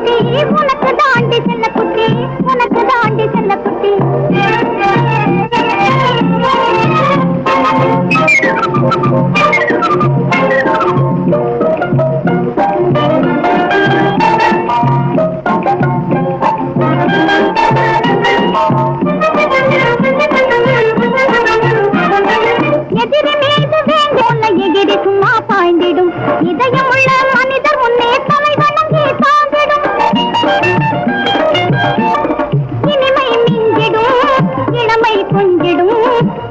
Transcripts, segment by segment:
குட்டி உனக்கு தாண்டி செல்ல குட்டி உனக்கு தாண்டி செல்ல குட்டி எதிரி மீது வேண்டோல்ல எகிரி சும்மா பாய்ந்திடும் இதயமுள்ள மனிதர் முன்னே தலை வணங்கி தாங்கிடும் இனிமை மிஞ்சிடும் இளமை கொஞ்சிடும்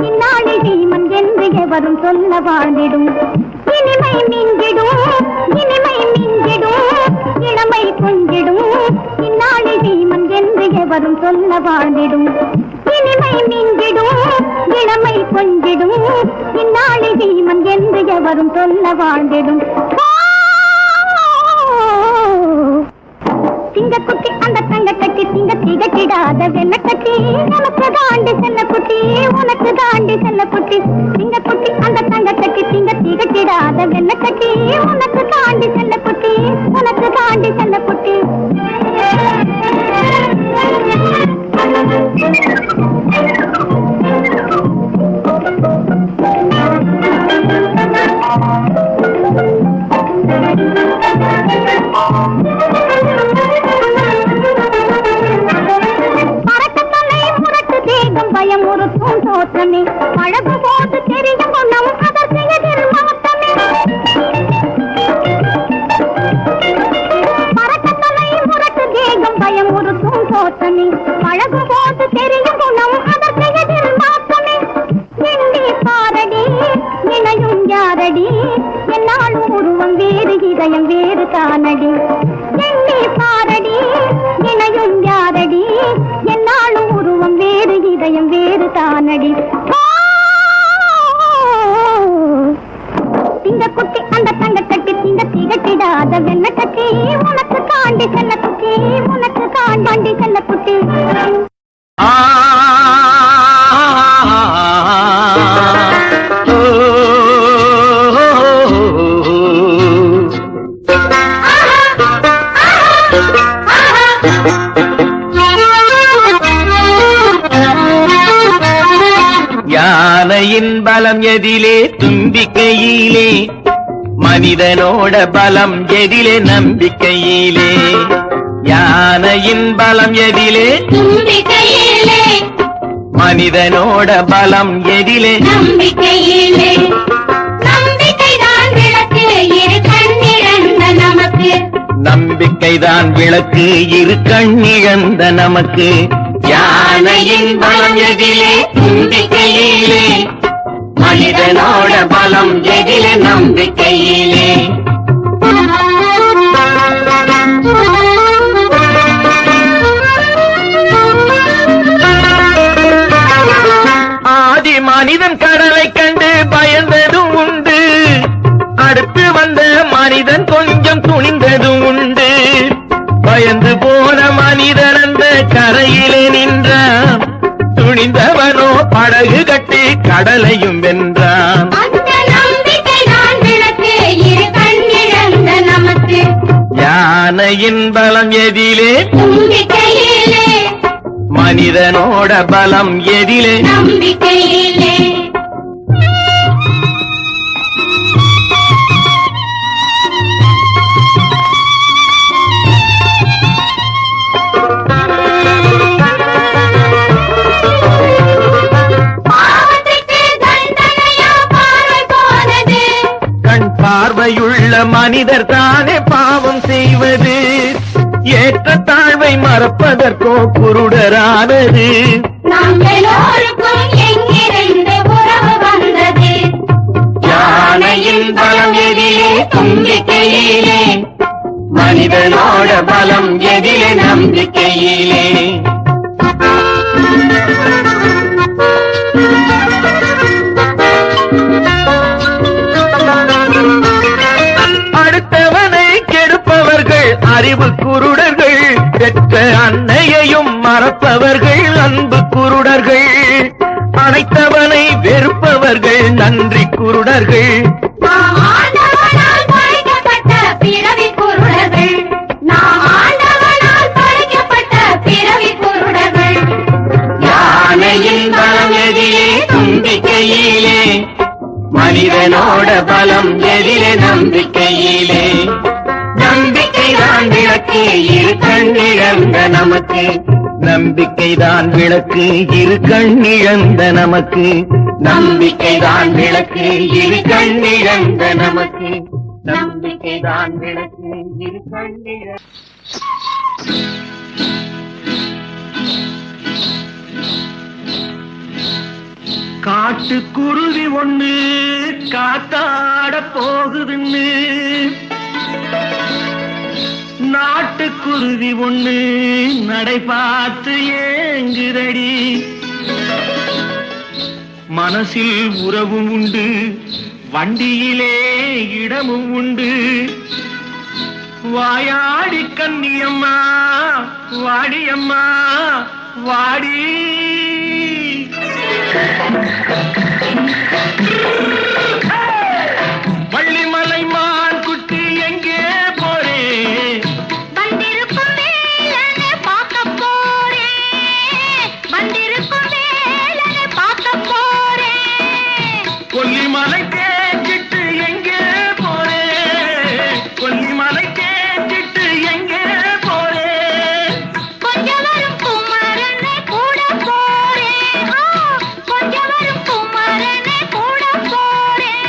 இந்நாளில் வீமன் என்று எவரும் சொல்ல வாழ்ந்திடும் இனிமை மிஞ்சிடும் இனிமை மிஞ்சிடும் இளமை கொஞ்சிடும் இந்நாளில் வீமன் என்று எவரும் சொல்ல வாழ்ந்திடும் இனிமை மிஞ்சிடும் இளமை கொஞ்சிடும் இந்நாளில் வீமன் என்று எவரும் சொல்ல வாழ்ந்திடும் சிங்கக்குட்டி அந்த தங்க கட்டி சிங்க திகட்டிடாத வெள்ள கட்டி உனக்கு தாண்டி செல்ல குட்டி உனக்கு தாண்டி செல்ல குட்டி சிங்கக்குட்டி அந்த தங்க கட்டி சிங்க திகட்டிடாத வெள்ள கட்டி உனக்கு தாண்டி செல்ல குட்டி உனக்கு தாண்டி செல்ல குட்டி பயமுறுத்தும் தோற்றமே பழகு போது தெரியும் குணம் அதற்கு எதிர் மாற்றமே பறக்கத்தலை முரட்டு தேகம் பயமுறுத்தும் தோற்றமே பழகு போது தெரியும் குணம் அதற்கு எதிர் மாற்றமே எண்ணி பாரடி இணையும் யாரடி என்னாலும் உருவம் வேறு இதயம் வேறு தானடி எண்ணி பாரடி இணையும் யாரடி என்னாலும் உருவம் வேறு இதயம் வேறு தானடி சிங்கக்குட்டி அந்த தங்க கட்டி சிங்க திகட்டிடாத வெள்ள கட்டி உனக்கு தாண்டி செல்ல குட்டி உனக்கு தாண்டி செல்ல குட்டி யானையின் பலம் எதிலே தும்பிக்கையிலே மனிதனோட பலம் எதிலே நம்பிக்கையிலே யானையின் பலம் எதிலே தும்பிக்கையிலே மனிதனோட பலம் எதிலே நம்பிக்கையிலே நம்பிக்கைதான் விளக்கு இரு கண்ணிழந்த நமக்கு நம்பிக்கைதான் விளக்கு இரு கண்ணிழந்த நமக்கு யானையின் பலம் எதிலே தும்பிக்கையிலே மனிதனோட பலம் எதிலே நம்பிக்கையிலே ஆதி மனிதன் கடலை கண்டு பயந்ததும் உண்டு அடுத்து வந்த மனிதன் கொஞ்சம் துணிந்ததும் உண்டு பயந்து போன மனிதன் அந்த கரையிலே நின்றான் துணிந்தவனோ படகு கட்டி கடலையும் வென்றான் யானையின் பலம் எதிலே தும்பிக்கையிலே மனிதனோட பலம் எதிலே நம்பிக்கையிலே பார்வையுள்ள மனிதர் தானே பாவம் செய்வது ஏற்ற தாழ்வை மறப்பதற்கோ குருடரானது நாம் எல்லோருக்கும் எங்கிருந்து உறவு வந்தது யானையின் பலம் எதிலே தும்பிக்கையிலே மனிதனோட பலம் எதிலே நம்பிக்கையிலே அடுத்தவனை கெடுப்பவர்கள் அறிவு குருடர்கள் பெற்ற அன்னையையும் மறப்பவர்கள் அன்பு குருடர்கள் அனைத்தவனை வெறுப்பவர்கள் நன்றி குருடர்கள் நாம் ஆண்டவனால் படைக்கப்பட்ட பிறவி குருடர்கள் நாம் ஆண்டவனால் இதனோட பலம் எதிரே நம்பிக்கையிலே. நம்பிக்கைதான் விளக்கு இரு கண்ணிழந்த நமக்கு. நம்பிக்கைதான் விளக்கு இரு கண்ணிழந்த நமக்கு. நம்பிக்கைதான் விளக்கு இரு கண்ணிழந்த நமக்கு. நம்பிக்கைதான் விளக்கு இரு கண்ணிழந்த. காட்டுக்குருவி ஒண்ணு காத்தாட போகுதுன்னு நாட்டுக்குருவி ஒண்ணு நடை பார்த்து ஏங்குதடி. மனசில் உறவும் உண்டு, வண்டியிலே இடமும் உண்டு. வாயாடி கன்னியம்மா வாடியம்மா வாடி. வள்ளிமலை மான் குட்டி எங்கே போறே? வந்திருக்கும் வேலனை பார்க்க போறேன். வந்திருக்கும் வேலனை பார்க்க போறேன். கொல்லிமலை கேட்டுட்டு எங்கே போறே? கொல்லிமலை கேட்டுட்டு எங்கே போறே? கொஞ்சம் வரும் குமரனை கூட போறேன். கொஞ்சம் வரும் குமரனை கூட போறேன்.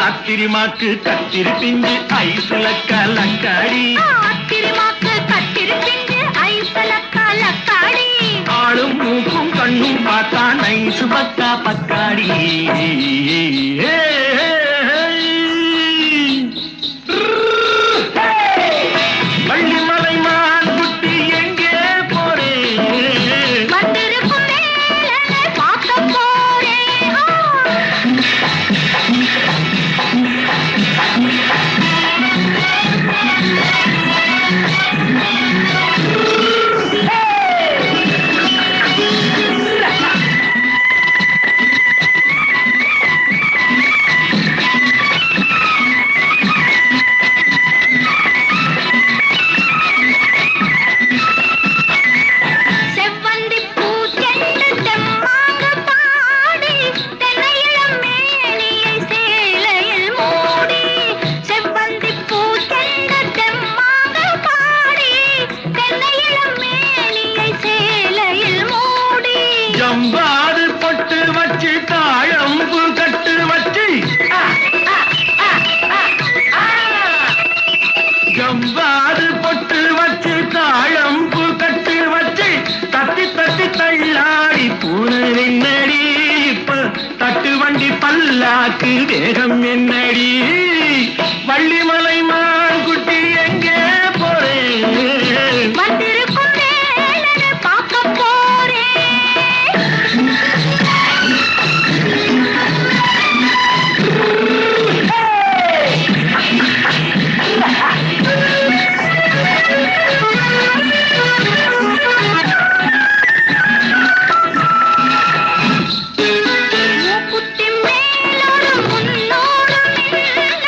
அத்திரிமாக்கு கத்திரி பிஞ்சு ஐசுல கலக்காடி. அத்திரிமாக்கு கத்திரி பிஞ்சு ஐசுல கலக்காடி. ஆளும் மூக்கும் கண்ணும் பார்த்தா நைசு பக்கா பக்காடி. வள்ளிமலை மான் குட்டி எங்கே போறே? வந்திருக்கும் வேலனை பார்க்க போறேன். செவ்வந்தி பூச்செண்டு தெம்மாங்க பாடி தென்னையிளம் மேனியை சேலையில் மூடி. செவ்வந்தி பூச்செண்டு தெம்மாங்க பாடி தென்னையிளம் மேனியை சேலையில் மூடி. ஜம்பாது பொட்டு வச்சு தாழம்பு கட்டு வச்சு. ஜம்பாது பொட்டு வச்சு தாழம்பு கட்டு வச்சு தட்டி தட்டி தள்ளாடி பூனை என்னடி. இப்ப தட்டு வண்டி பல்லாக்கு வேகம் என்னடி. வள்ளிமலை மான் குட்டி எங்கே போறேன்? வந்திருக்கும் வேலனை பார்க்க போறேன். மூக்குத்தி மேலோடு முன்னோடு மின்னல்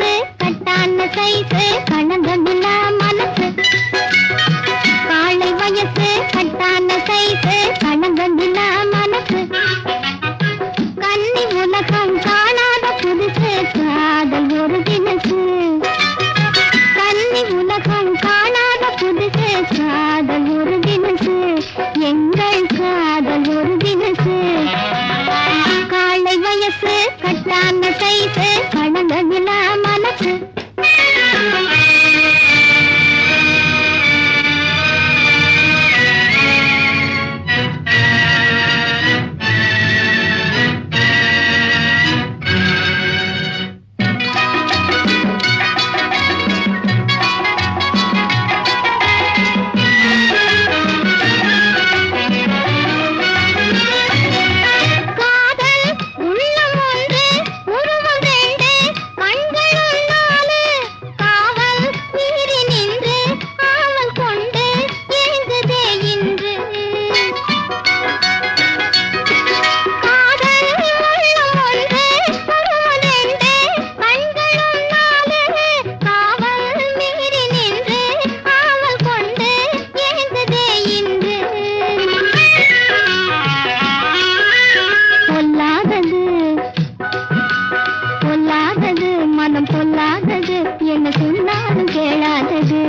வயசு கட்டான சைசு கணங்கமில்லா மனசு காளை வயசு கட்டான சைசு கணங்கமில்லா மனசு கன்னி உலகம் காணாத புதுசு காதல் ஒரு தினசு கன்னி உலகம் காணாத புதுசு காதல் ஒரு தினசு எங்கள் காதல் ஒரு தினசு காளை வயசு கட்டான சைசு கணங்கமில்லா மனசு பொல்லாதது என்ன சொன்னாலும் கேளாதது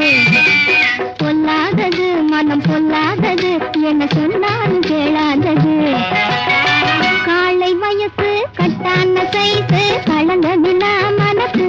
பொல்லாதது மனம் பொல்லாதது என்ன சொன்னாலும் கேளாதது காளை வயசு கட்டான சைசு கலங்கமில்லா மனசு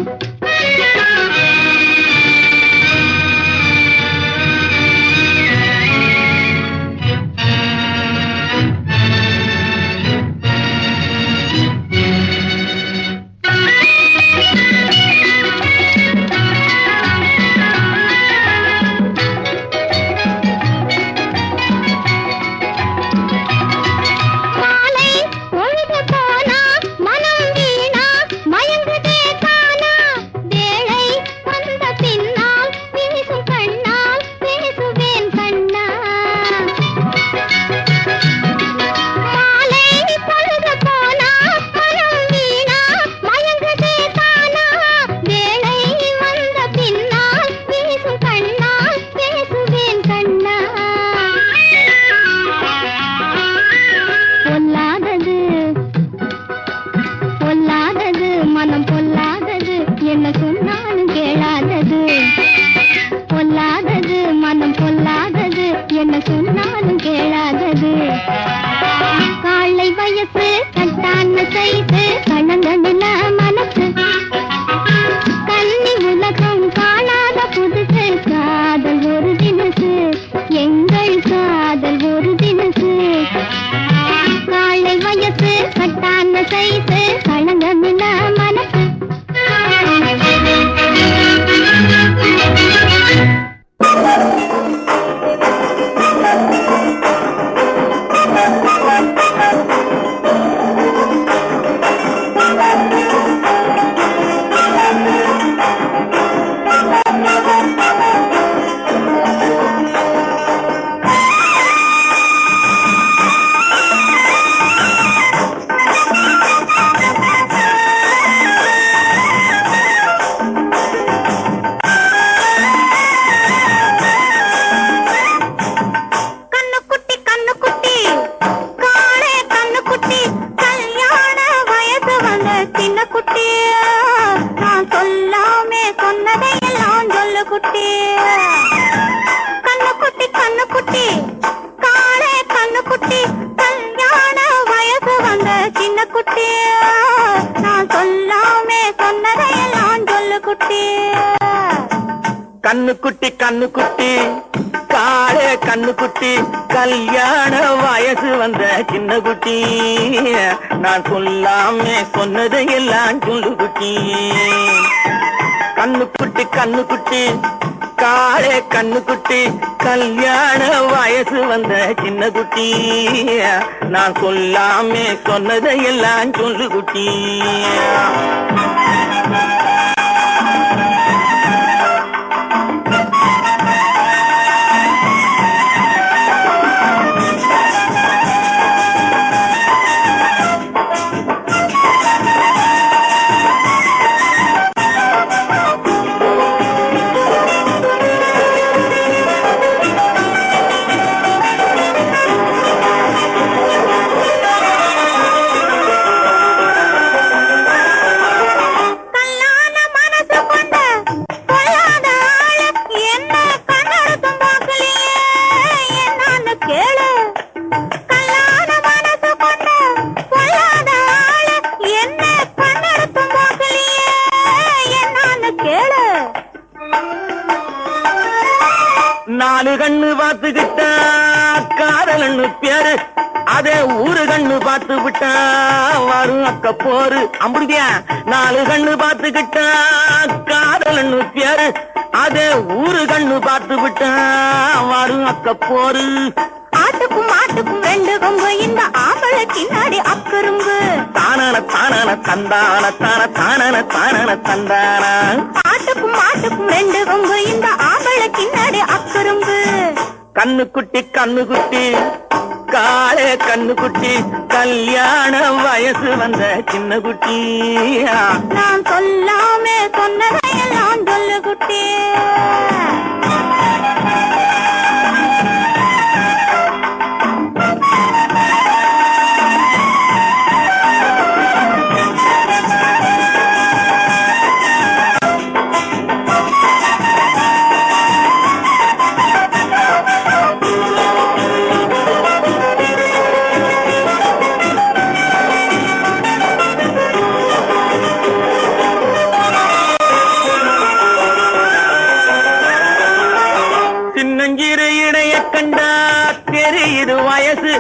மனம் பொல்லாதது என்ன சொன்னாலும் கேளாதது பொல்லாதது மனம் பொல்லாதது என்ன சொன்னாலும் கேளாதது காளை வயசு கட்டான சைசு கணங்கமில்லா மனசு கன்னி உலகம் காணாத புதுசு காதல் ஒரு தினசு எங்கள் காதல் ஒரு தினசு காளை வயசு கட்டான சைசு கணங்கமில்லா மனசு கண்ணுக்குட்டி கண்ணுக்குட்டி காளே கண்ணுக்குட்டி கல்யாண வயசு வந்த சின்ன குட்டி நான் சொல்லாமே சொன்னதை எல்லாம் சொல்லு குட்டி கண்ணுக்குட்டி கண்ணுக்குட்டி காளே கண்ணுக்குட்டி கல்யாண வயசு வந்த சின்ன குட்டி நான் சொல்லாமே சொன்னதை எல்லாம் சொல்லு குட்டி நாலு கண்ணு பார்த்துக்கிட்டா காதலன்னு பேரு, அதே ஊரு கண்ணு பார்த்து விட்டா வரும் அக்க போரு. அம்புடியா நாலு கண்ணு பார்த்துக்கிட்டா காதலன்னு பேரு, அதே ஊரு கண்ணு பார்த்து விட்டா வரும் அக்க போரு. ஆட்டுக்கும் மாட்டுக்கும் ரெண்டு கொம்பு, இந்த ஆம்பளை கின்னாடி அக்கரும்பு. தானன தானன தந்தான தான தானன தானன தந்தான. ஆட்டுக்கும் மாட்டுக்கும் ரெண்டு கொம்பு, இந்த ஆம்பளை கின்னாடி அக்கரும்பு. கண்ணுக்குட்டி கண்ணுக்குட்டி காலே கண்ணுக்குட்டி, கல்யாண வயசு வந்த சின்ன குட்டி. நான் சொல்லாமே சொன்னதையெல்லாம் சொல்லு குட்டி. சின்னஞ்சிறு இடைய கண்டா தெரியுது வயசு,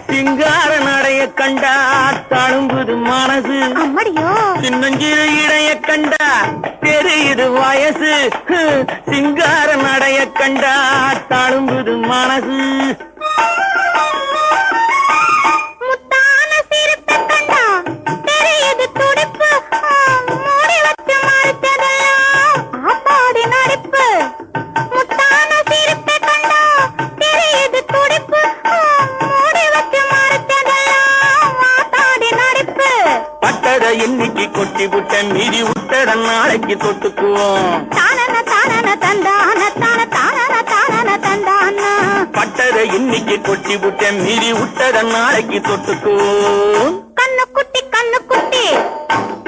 சிங்கார நடைய கண்டா தழும்புது மனசு. அம்மடியோ சின்னஞ்சிறு இடைய கண்டா தெரியுது வயசு, சிங்கார நடைய கண்டா தழும்புது மனசு. முத்தான சிரிப்பை கண்டா தெரியுது துடிப்பு, மூடி வச்சு மறைச்சதெல்லாம் ஆப்பாடி நடிப்பு. முத்தான சிரிப்பை கண்டா தெரியுது துடிப்பு, மூடி வச்சு மறைச்சதெல்லாம் ஆப்பாடி நடிப்பு. பட்டத இன்னைக்கு கொட்டி விட்ட மீதி விட்டத நாளைக்கு தொட்டுக்குவோம். தானன தானன தந்தான தான தானன தானன தந்தான. பட்டத இன்னைக்கு கொட்டி விட்ட மீதி விட்டத நாளைக்கு தொட்டுக்குவோம். கண்ணுக்குட்டி கண்ணுக்குட்டி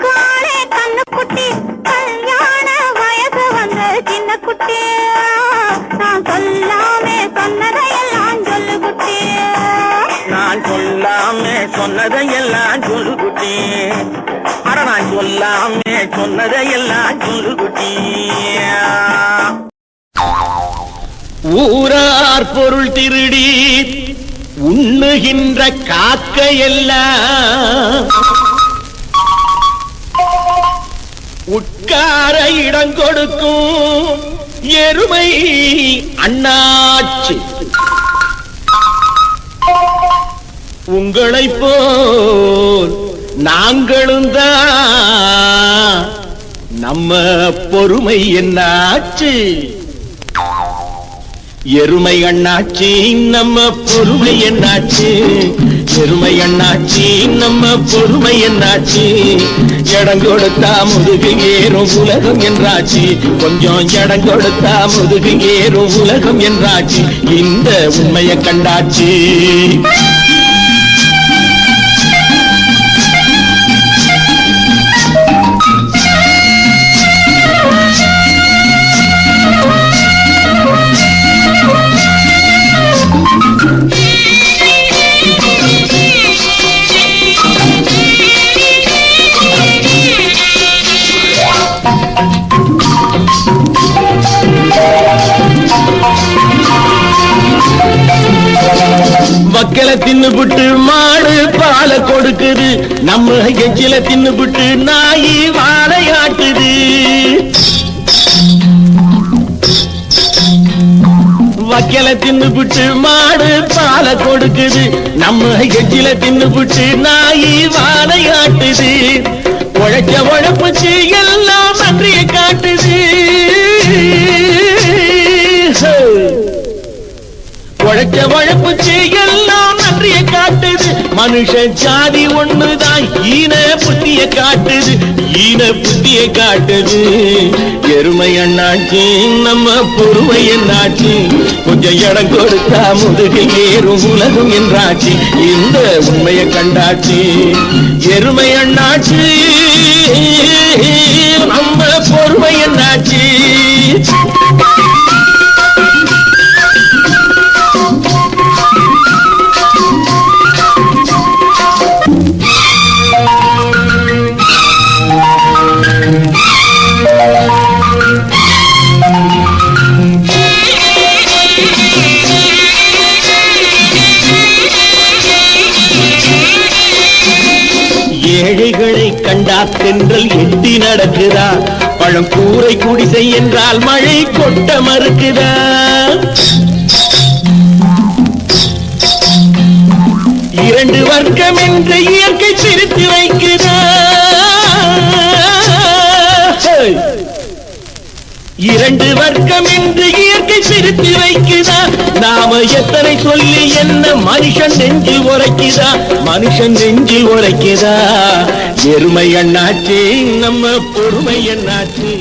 காளே கண்ணுக்குட்டி, கல்யாண வயசு வந்த சின்ன குட்டி. நான் சொல்லாமே சொன்னதையெல்லாம் சொல்லு குட்டி. நான் சொல்லாமே சொன்னதையெல்லாம் சொல்லு குட்டி. அட நான் சொல்லாமே சொன்னதையெல்லாம் சொல்லு குட்டி. ஊரார் பொருள் திருடி உண்ணுகின்ற காக்கையெல்லாம் உட்கார இடம் கொடுக்கும் எருமை அண்ணாச்சி. உங்களைப் போல் நாங்களும் தான், நம்ம பொறுமை என்னாச்சு? எருமை அண்ணாச்சி நம்ம பொறுமை என்னாச்சு? எருமை அண்ணாச்சி நம்ம பொறுமை என்னாச்சு? இடம் கொடுத்தா முதுகு ஏறும் உலகம் என்றாச்சு, கொஞ்சம் இடம் கொடுத்தா முதுகு ஏறும் உலகம் என்றாச்சு. இந்த உண்மையை கண்டாச்சு. வக்கல தின்னுபுட்டு மாடு பால கொடுக்குது, நம்ம எச்சில தின்னுபுட்டு நாயி வாழையாட்டுது. வக்கல தின்னுபுட்டு மாடு பால கொடுக்குது, நம்ம எச்சில தின்னுபுட்டு நாயி வாழையாட்டுது. உழைச்ச உழைப்புச்சு எல்லாம் நன்றிய காட்டுது. உழைச்ச உழைப்புச்சு எல்லாம் நன்றிய காட்டுது. மனுஷ ஜாதி ஒண்ணுதான் ஈன புத்திய காட்டுது, ஈன புத்திய காட்டுது. எருமை அண்ணாச்சி நம்ம பொறுமை என்னாச்சு? கொஞ்சம் இடம் கொடுத்தா முதுகில் ஏறும் உலகம் என்றாச்சு. இந்த உண்மையை கண்டாச்சு. எருமை அண்ணாச்சி நம்ம பொறுமை என்னாச்சு? ஏழைகளை கண்டா தென்றல் எட்டி நடக்குதா பழங்கூரை குடிசை என்றால் மழை கொட்ட மறுக்குதா இரண்டு வர்க்கம் என்று இயற்கை பிரித்து வைக்குதா இரண்டு வர்க்கம் என்று இயற்கை பிரித்து வைக்குதா நாம எத்தனை சொல்லி என்ன மனுஷன் நெஞ்சில் உரைக்குதா மனுஷன் நெஞ்சில் உரைக்குதா எருமை என்னாச்சு நம்ம பொறுமை என்னாச்சு